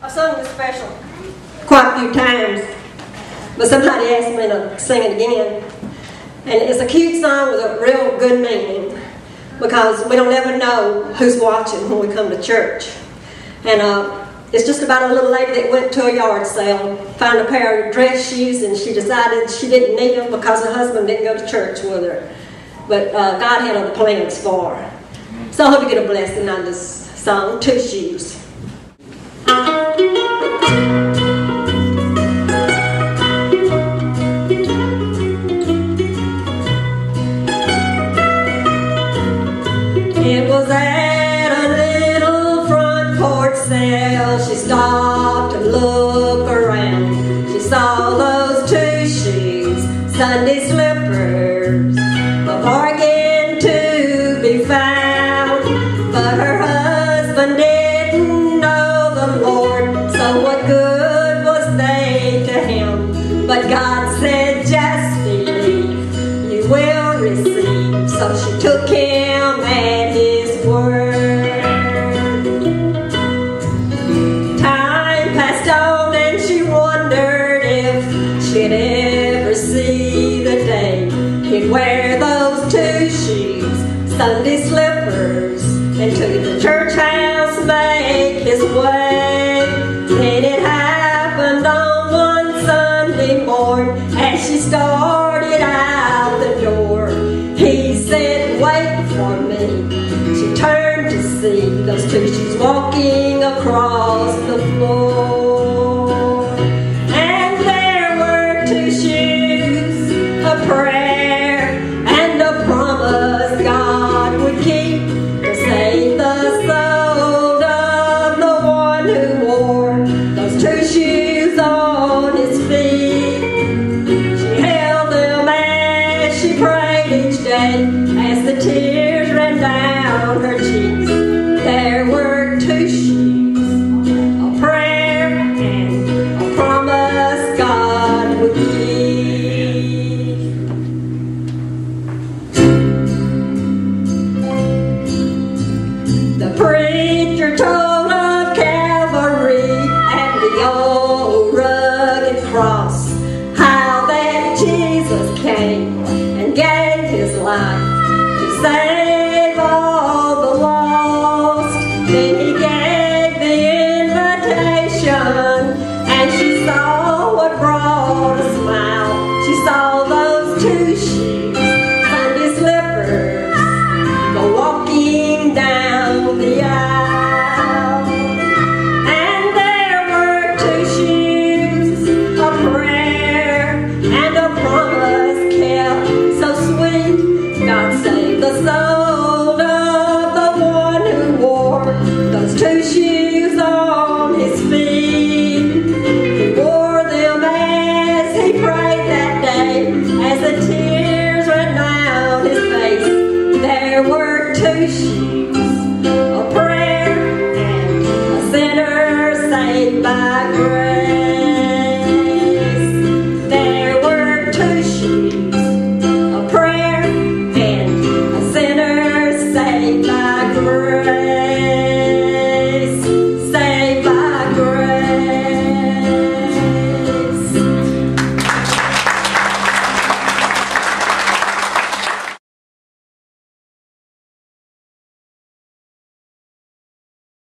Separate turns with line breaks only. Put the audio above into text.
I've sung this special quite a few times, but somebody asked me to sing it again. And it's a cute song with a real good meaning, because we don't ever know who's watching when we come to church. And it's just about a little lady that went to a yard sale, found a pair of dress shoes, and she decided she didn't need them because her husband didn't go to church with her. But God had other plans for her. So I hope you get a blessing on this song, Two Shoes. It was at a little front porch sale. She stopped and looked around. She saw those two shoes, Sunday slippers, a bargain to be found. But her husband didn't know the Lord, so what good was they to him? But God said, just believe, you will receive. So she took him at his word. Time passed on and she wondered if she'd ever see the day he'd wear those two shoes, Sunday slippers, and to the church house make his way. Then it happened on one Sunday morn as she started out the door. He said, wait for me. She turned to see those two shoes walking across the floor. And there were two shoes, a prayer and a promise God would keep to save the soul of the one who wore those two shoes on his feet. She held them as she prayed each day, as the tears ran down her cheeks. There were two shoes, a prayer and a promise God would keep. The preacher told of Calvary and the old rugged cross, how that Jesus came and gave his life to save all the lost. Then he gave the invitation, and she saw what brought a smile. She saw those two shoes, Sunday slippers, go walking down the aisle. And there were two shoes, a prayer and a promise kept so sweet. God saved the soul of the one who wore those two shoes on his feet. He wore them as he prayed that day, as the tears ran down his face. There were two shoes,